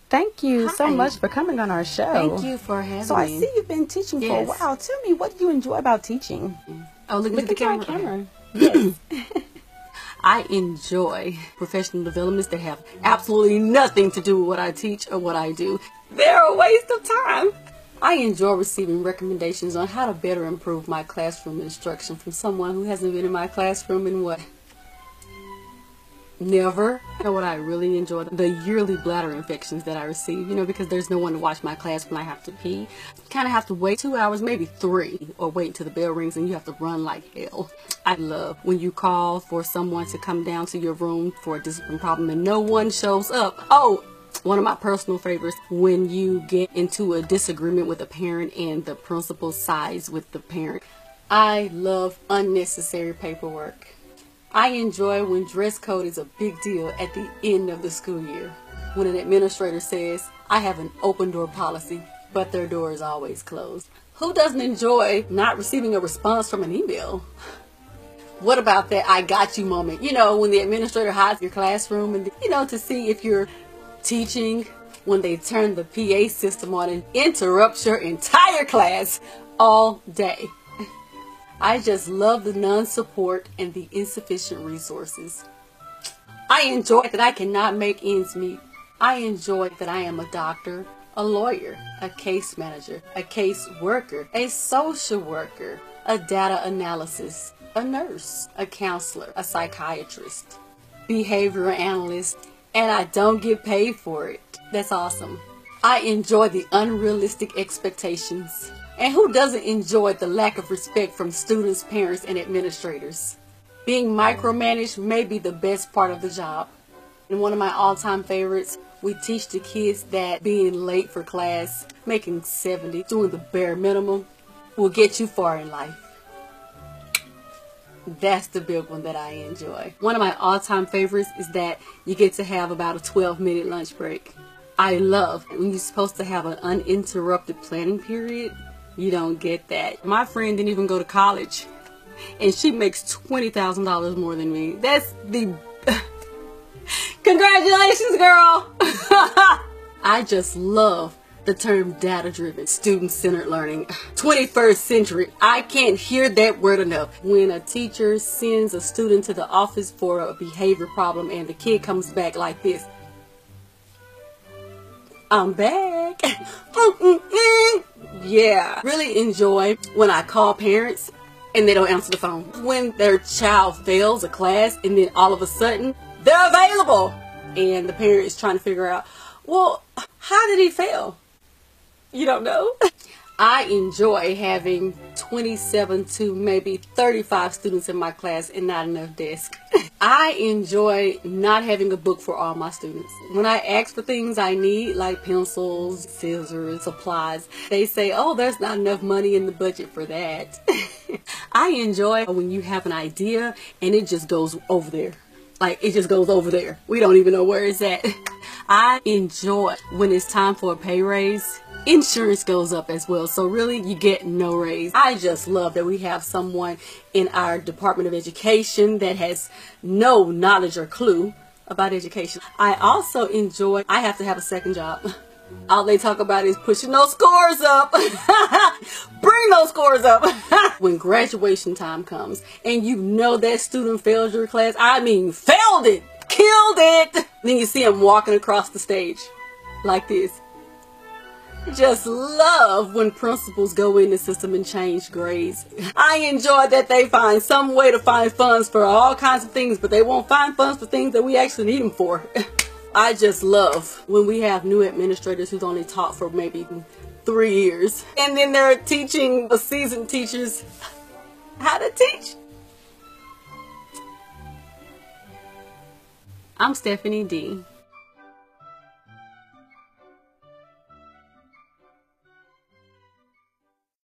Thank you so Hi. much for coming on our show. Thank you for having So I me. see you've been teaching for a Yes. while. Tell me, what do you enjoy about teaching? Oh, look at the at camera. Yes. I enjoy professional developments that have absolutely nothing to do with what I teach or what I do. They're a waste of time. I enjoy receiving recommendations on how to better improve my classroom instruction from someone who hasn't been in my classroom in what? Never. You know what I really enjoy? The yearly bladder infections that I receive, because there's no one to watch my class when I have to pee. You kind of have to wait 2 hours, maybe 3, or wait until the bell rings and you have to run like hell. I love when you call for someone to come down to your room for a discipline problem and no one shows up. Oh, one of my personal favorites, when you get into a disagreement with a parent and the principal sides with the parent. I love unnecessary paperwork. I enjoy when dress code is a big deal at the end of the school year. When an administrator says, I have an open door policy, but their door is always closed. Who doesn't enjoy not receiving a response from an email? What about that I got you moment? When the administrator hides your classroom and, to see if you're teaching, when they turn the PA system on and interrupts your entire class all day. I just love the non-support and the insufficient resources. I enjoy that I cannot make ends meet. I enjoy that I am a doctor, a lawyer, a case manager, a case worker, a social worker, a data analysis, a nurse, a counselor, a psychiatrist, behavioral analyst, and I don't get paid for it. That's awesome. I enjoy the unrealistic expectations. And who doesn't enjoy the lack of respect from students, parents, and administrators? Being micromanaged may be the best part of the job. And one of my all-time favorites, we teach the kids that being late for class, making 70, doing the bare minimum, will get you far in life. That's the big one that I enjoy. One of my all-time favorites is that you get to have about a 12-minute lunch break. I love when you're supposed to have an uninterrupted planning period. You don't get that. My friend didn't even go to college, and she makes $20,000 more than me. That's the... Congratulations, girl! I just love the term data-driven, student-centered learning. 21st century. I can't hear that word enough. When a teacher sends a student to the office for a behavior problem and the kid comes back like this. I'm back. Yeah. Really enjoy when I call parents and they don't answer the phone. When their child fails a class and then all of a sudden they're available. And the parent is trying to figure out, well, how did he fail? You don't know? I enjoy having 27 to maybe 35 students in my class and not enough desks. I enjoy not having a book for all my students. When I ask for things I need, like pencils, scissors, supplies, they say, oh, there's not enough money in the budget for that. I enjoy when you have an idea and it just goes over there. Like, it just goes over there. We don't even know where it's at. I enjoy when it's time for a pay raise. Insurance goes up as well, so really you get no raise. I just love that we have someone in our Department of Education that has no knowledge or clue about education. I also enjoy, I have to have a second job. All they talk about is pushing those scores up. Bring those scores up. When graduation time comes and you know that student failed your class, I mean failed it, killed it. Then you see them walking across the stage like this. Just love when principals go in the system and change grades. I enjoy that they find some way to find funds for all kinds of things, but they won't find funds for things that we actually need them for. I just love when we have new administrators who's only taught for maybe 3 years. And then they're teaching the seasoned teachers how to teach. I'm Stephanie D.